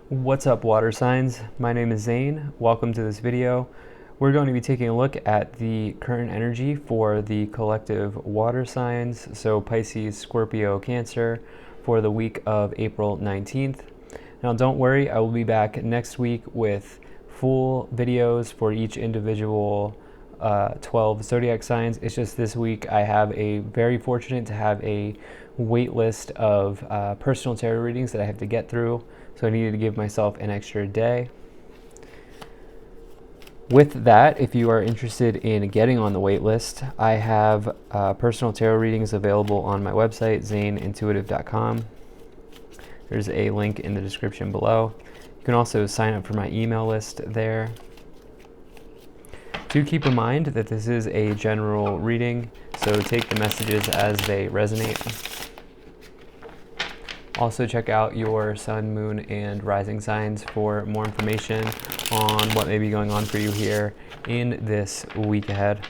What's up, water signs? My name is Zane. Welcome to this video. We're going to be taking a look at the current energy for the collective water signs, so Pisces, Scorpio, Cancer, for the week of April 19th. Now don't worry, I will be back next week with full videos for each individual 12 zodiac signs. It's just this week I have very fortunate to have a wait list of personal tarot readings that I have to get through, so I needed to give myself an extra day. With that, if you are interested in getting on the wait list, I have personal tarot readings available on my website, zaneintuitive.com. There's a link in the description below. You can also sign up for my email list there. Do keep in mind that this is a general reading, so take the messages as they resonate. Also check out your sun, moon, and rising signs for more information on what may be going on for you here in this week ahead.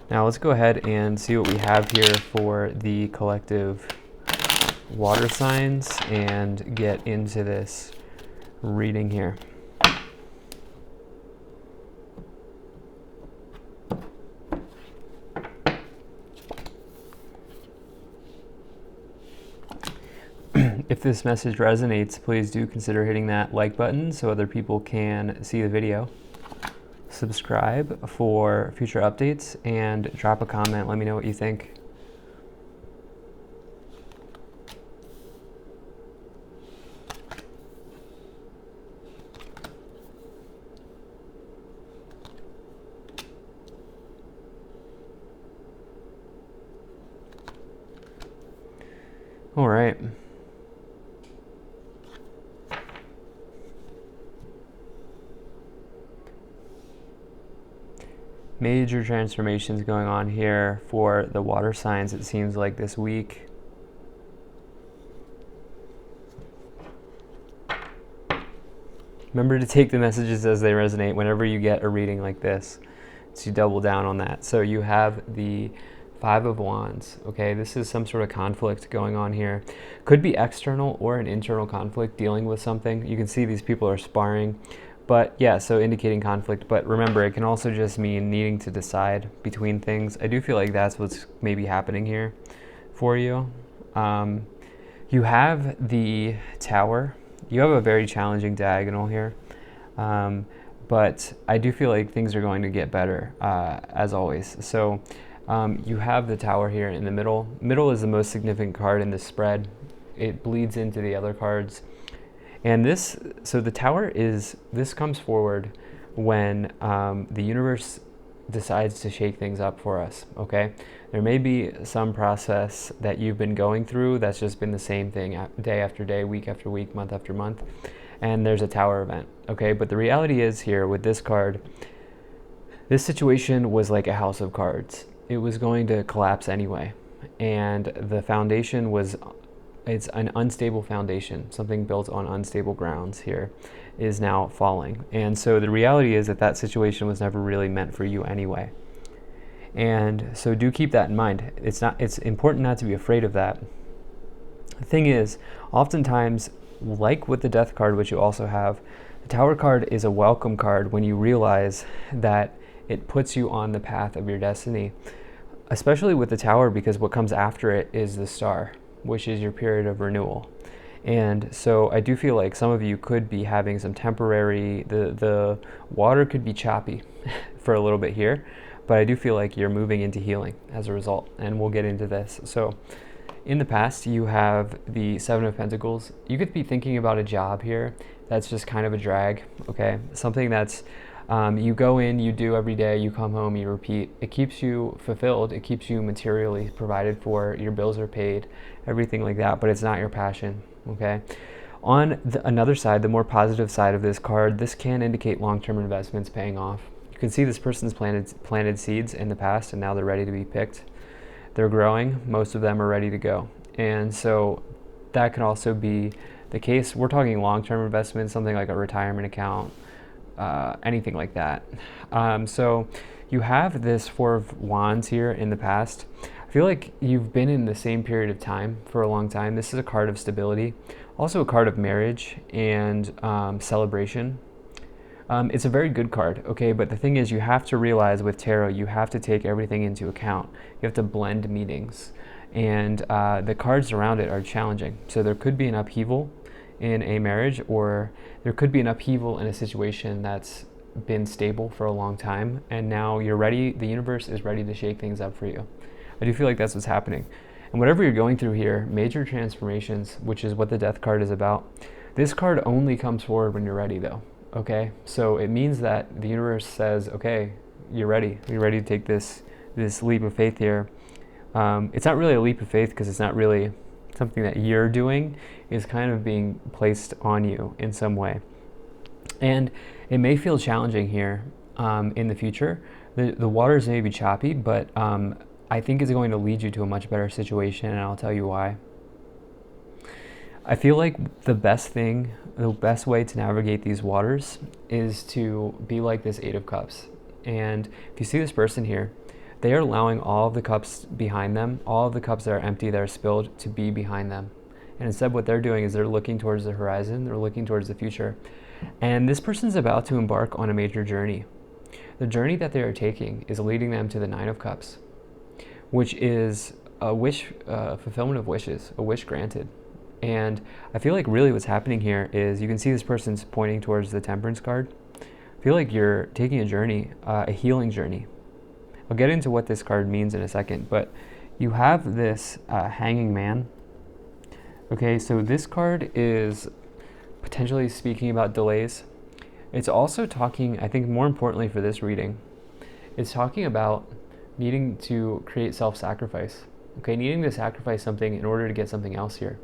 Now let's go ahead and see what we have here for the collective water signs and get into this reading here. If this message resonates, please do consider hitting that like button so other people can see the video. Subscribe for future updates and drop a comment. Let me know what you think. All right. Major transformations going on here for the water signs, it seems like, this week. Remember to take the messages as they resonate whenever you get a reading like this, so you double down on that. So you have the Five of Wands, okay? This is some sort of conflict going on here. Could be external or an internal conflict dealing with something. You can see these people are sparring. But yeah, so indicating conflict. But remember, it can also just mean needing to decide between things. I do feel like that's what's maybe happening here for you. You have the Tower. You have a very challenging diagonal here. But I do feel like things are going to get better, as always. So you have the Tower here in the middle. Middle is the most significant card in this spread. It bleeds into the other cards. And so the Tower this comes forward when the universe decides to shake things up for us, okay? There may be some process that you've been going through that's just been the same thing day after day, week after week, month after month, and there's a Tower event, okay? But the reality is here with this card, this situation was like a house of cards. It was going to collapse anyway, and the foundation it's an unstable foundation. Something built on unstable grounds here is now falling. And so the reality is that situation was never really meant for you anyway. And so do keep that in mind. It's important not to be afraid of that. The thing is, oftentimes, like with the Death card, which you also have, the Tower card is a welcome card when you realize that it puts you on the path of your destiny, especially with the Tower, because what comes after it is the Star, which is your period of renewal. And so I do feel like some of you could be having some temporary, the water could be choppy for a little bit here, but I do feel like you're moving into healing as a result, and we'll get into this. So in the past, you have the Seven of Pentacles. You could be thinking about a job here that's just kind of a drag, okay? Something that's you go in, you do every day, you come home, you repeat. It keeps you fulfilled. It keeps you materially provided for. Your bills are paid, everything like that, but it's not your passion, okay? On another side, the more positive side of this card, this can indicate long-term investments paying off. You can see this person's planted seeds in the past, and now they're ready to be picked. They're growing. Most of them are ready to go. And so that can also be the case. We're talking long-term investments, something like a retirement account, anything like that. So you have this Four of Wands here in the past. I feel like you've been in the same period of time for a long time. This is a card of stability, also a card of marriage and celebration. It's a very good card, okay? But the thing is, you have to realize with tarot, you have to take everything into account. You have to blend meanings. And the cards around it are challenging. So there could be an upheaval in a marriage, or there could be an upheaval in a situation that's been stable for a long time, and now you're ready, the universe is ready to shake things up for you. I do feel like that's what's happening. And whatever you're going through here, major transformations, which is what the Death card is about, this card only comes forward when you're ready though, okay? So it means that the universe says, okay, you're ready to take this leap of faith here. It's not really a leap of faith because it's not really something that you're doing, is kind of being placed on you in some way. And it may feel challenging here in the future. The waters may be choppy, but I think it's going to lead you to a much better situation, and I'll tell you why. I feel like the best way to navigate these waters is to be like this Eight of Cups. And if you see this person here, they are allowing all of the cups behind them, all of the cups that are empty, that are spilled, to be behind them. And instead what they're doing is they're looking towards the horizon, they're looking towards the future. And this person's about to embark on a major journey. The journey that they are taking is leading them to the Nine of Cups, which is a wish, fulfillment of wishes, a wish granted. And I feel like really what's happening here is, you can see this person's pointing towards the Temperance card. I feel like you're taking a journey, a healing journey. I'll get into what this card means in a second, but you have this Hanging Man. Okay, so this card is potentially speaking about delays. It's also talking, I think more importantly for this reading, it's talking about needing to create self-sacrifice. Okay, needing to sacrifice something in order to get something else here.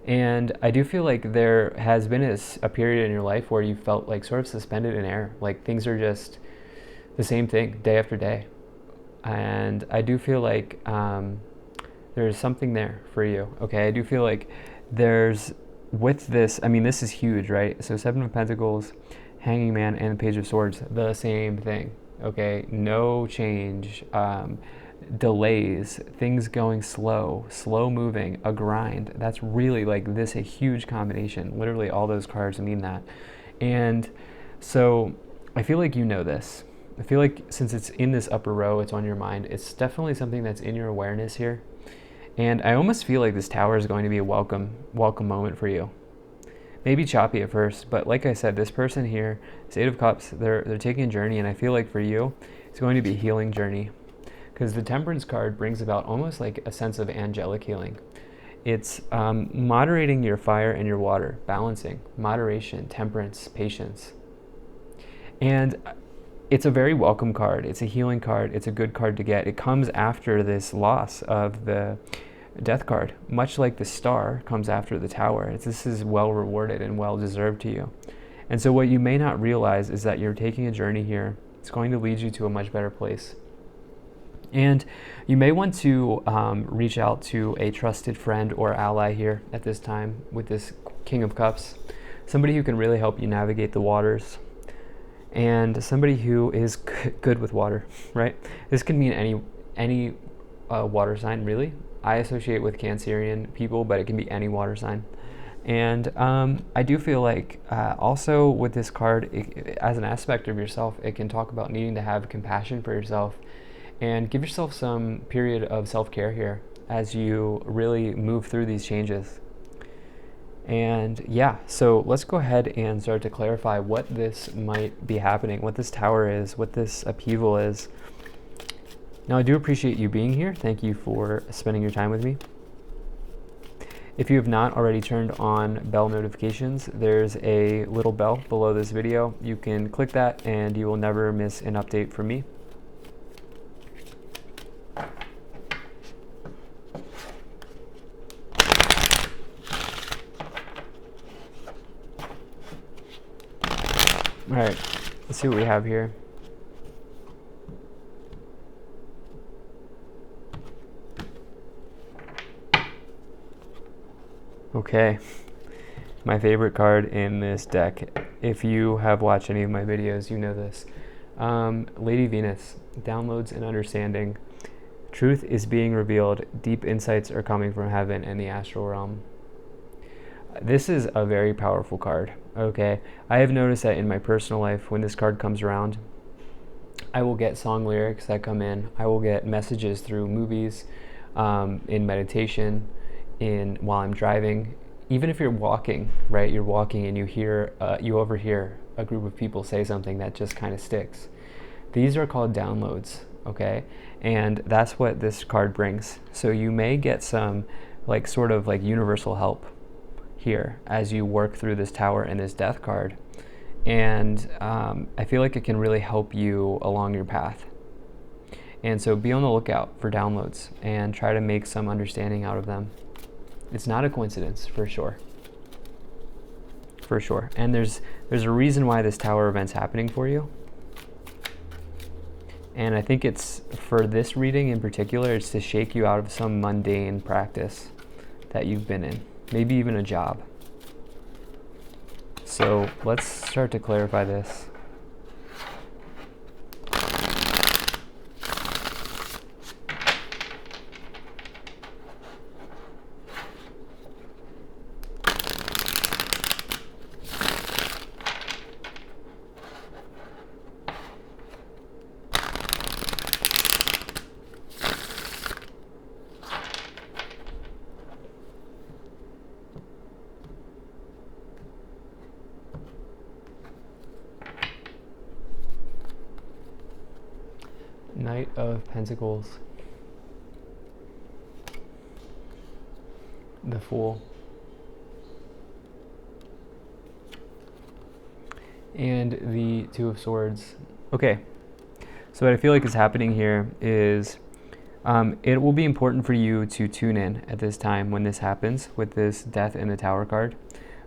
And I do feel like there has been a period in your life where you felt like sort of suspended in air, like things are just the same thing day after day. And I do feel like there's something there for you, okay? I do feel like there's, with this, I mean, this is huge, right? So Seven of Pentacles, Hanging Man, and the Page of Swords, the same thing, okay? No change, delays, things going slow moving, a grind. That's really like this, a huge combination. Literally all those cards mean that. And so I feel like you know this. I feel like since it's in this upper row, it's on your mind. It's definitely something that's in your awareness here. And I almost feel like this Tower is going to be a welcome moment for you. Maybe choppy at first, but like I said, this person here, this Eight of Cups, they're taking a journey, and I feel like for you, it's going to be a healing journey. Because the Temperance card brings about almost like a sense of angelic healing. It's moderating your fire and your water, balancing, moderation, temperance, patience. And it's a very welcome card. It's a healing card. It's a good card to get. It comes after this loss of the Death card, much like the Star comes after the Tower. This is well rewarded and well deserved to you. And so what you may not realize is that you're taking a journey here. It's going to lead you to a much better place. And you may want to reach out to a trusted friend or ally here at this time with this King of Cups. Somebody who can really help you navigate the waters. And somebody who is good with water, right? This can mean any water sign, really. I associate with Cancerian people, but it can be any water sign. And I do feel like also with this card, as an aspect of yourself, it can talk about needing to have compassion for yourself and give yourself some period of self-care here as you really move through these changes. And yeah, so let's go ahead and start to clarify what this might be happening, what this Tower is, what this upheaval is. Now, I do appreciate you being here. Thank you for spending your time with me. If you have not already turned on bell notifications, there's a little bell below this video. You can click that and you will never miss an update from me. All right, let's see what we have here. Okay, my favorite card in this deck. If you have watched any of my videos, you know this. Lady Venus, downloads and understanding, Truth is being revealed. Deep insights are coming from heaven and the astral realm. This is a very powerful card, okay? I have noticed that in my personal life, when this card comes around, I will get song lyrics that come in. I will get messages through movies, in meditation, while I'm driving. Even if you're walking, right? You're walking and you overhear a group of people say something that just kind of sticks. These are called downloads, okay? And that's what this card brings. So you may get some sort of universal help here as you work through this Tower and this Death card. And I feel like it can really help you along your path. And so be on the lookout for downloads and try to make some understanding out of them. It's not a coincidence, for sure. For sure. And there's a reason why this Tower event's happening for you. And I think it's, for this reading in particular, it's to shake you out of some mundane practice that you've been in. Maybe even a job. So let's start to clarify this. Knight of Pentacles, the Fool, and the Two of Swords. Okay, so what I feel like is happening here is it will be important for you to tune in at this time when this happens with this Death in the Tower card.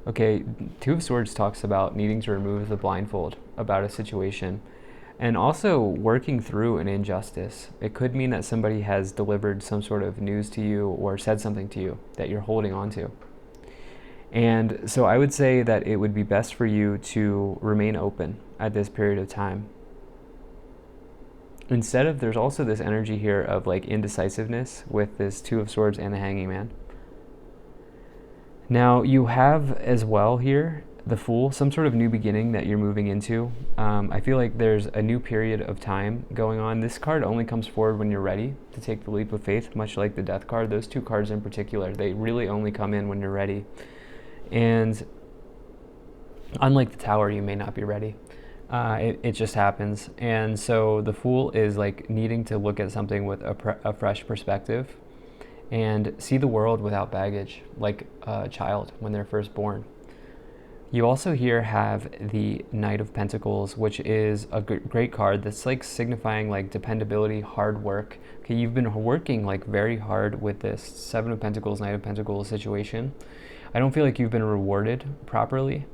Okay, Two of Swords talks about needing to remove the blindfold about a situation. And also working through an injustice. It could mean that somebody has delivered some sort of news to you or said something to you that you're holding on to. And so I would say that it would be best for you to remain open at this period of time. There's also this energy here of indecisiveness with this Two of Swords and the Hanging Man. Now you have as well here the Fool, some sort of new beginning that you're moving into. I feel like there's a new period of time going on. This card only comes forward when you're ready to take the leap of faith, much like the Death card. Those two cards in particular, they really only come in when you're ready. And unlike the Tower, you may not be ready. It just happens. And so the Fool is needing to look at something with a fresh perspective and see the world without baggage, like a child when they're first born. You also here have the Knight of Pentacles, which is a great card that's signifying dependability, hard work. Okay, you've been working very hard with this Seven of Pentacles, Knight of Pentacles situation. I don't feel like you've been rewarded properly,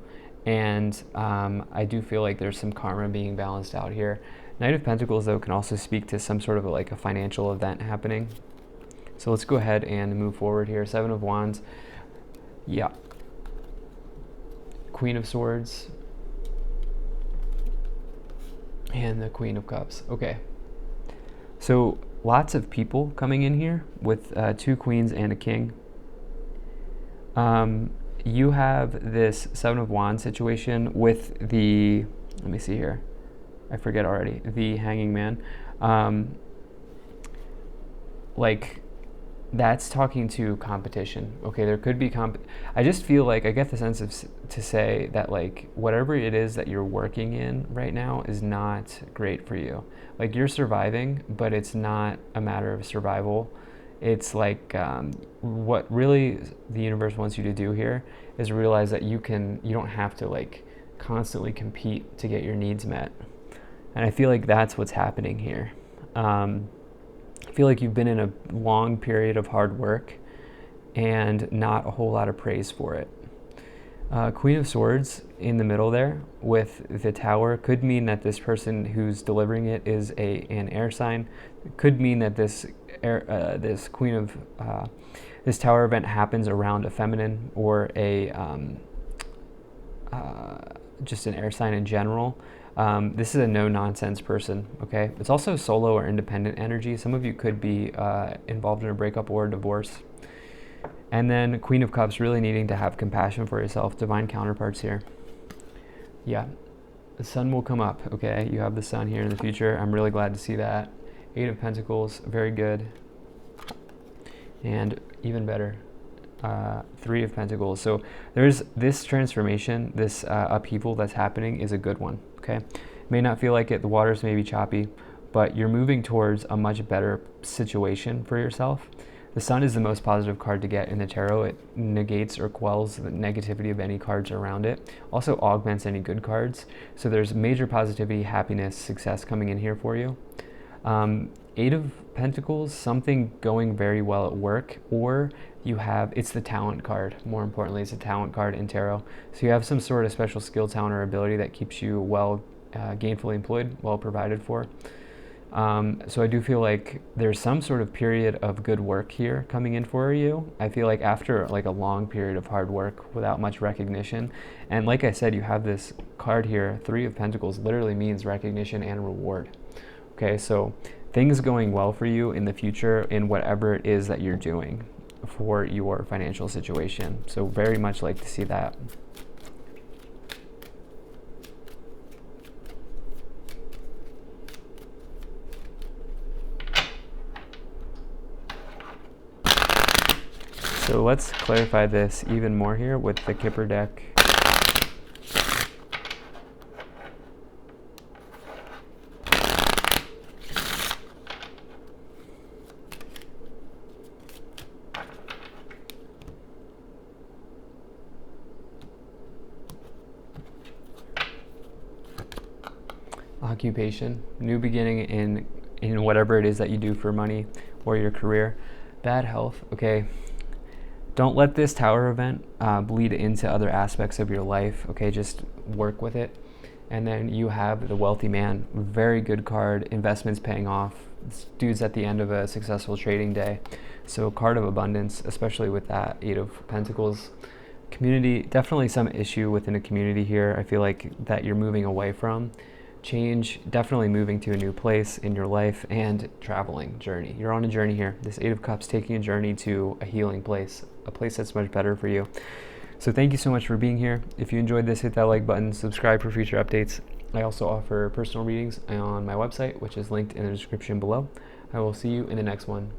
and I do feel like there's some karma being balanced out here. Knight of Pentacles, though, can also speak to some sort of a financial event happening. So let's go ahead and move forward here. Seven of Wands. Yeah. Queen of Swords and the Queen of Cups. Okay, so lots of people coming in here with two queens and a king. You have this Seven of Wands situation with the, let me see here, I forget already, the Hanging Man. That's talking to competition. Okay, there could be I just feel I get the sense of to say that whatever it is that you're working in right now is not great for you. You're surviving, but it's not a matter of survival. It's what really the universe wants you to do here is realize that you don't have to constantly compete to get your needs met. And I feel that's what's happening here. I feel like you've been in a long period of hard work and not a whole lot of praise for it. Queen of Swords in the middle there with the Tower could mean that this person who's delivering it is an air sign. It could mean that this this Tower event happens around a feminine or a just an air sign in general. This is a no-nonsense person, okay? It's also solo or independent energy. Some of you could be involved in a breakup or a divorce. And then Queen of Cups, really needing to have compassion for yourself. Divine counterparts here. Yeah, the sun will come up, okay? You have the sun here in the future. I'm really glad to see that. 8 of Pentacles, very good. And even better, 3 of Pentacles. So there's this transformation, this upheaval that's happening is a good one, okay? May not feel like it, the waters may be choppy, but you're moving towards a much better situation for yourself. The sun is the most positive card to get in the tarot. It negates or quells the negativity of any cards around it. Also augments any good cards. So there's major positivity, happiness, success coming in here for you. 8 of Pentacles, something going very well at work, or you have, it's the talent card. More importantly, it's a talent card in tarot. So you have some sort of special skill, talent, or ability that keeps you well gainfully employed, well provided for. So I do feel like there's some sort of period of good work here coming in for you. I feel like after like a long period of hard work without much recognition, and like I said, you have this card here, 3 of Pentacles, literally means recognition and reward. Okay, so things going well for you in the future in whatever it is that you're doing for your financial situation. So very much like to see that. So let's clarify this even more here with the Kipper deck. Occupation, new beginning in whatever it is that you do for money or your career. Bad health, okay. Don't let this tower event bleed into other aspects of your life, okay? Just work with it. And then you have the wealthy man, very good card, investments paying off. This dude's at the end of a successful trading day. So card of abundance, especially with that 8 of Pentacles. Community, definitely some issue within a community here. I feel like that you're moving away from. Change, definitely moving to a new place in your life, and traveling journey. You're on a journey here. This 8 of Cups taking a journey to a healing place, a place that's much better for you. So thank you so much for being here. If you enjoyed this, hit that like button, subscribe for future updates. I also offer personal readings on my website, which is linked in the description below. I will see you in the next one.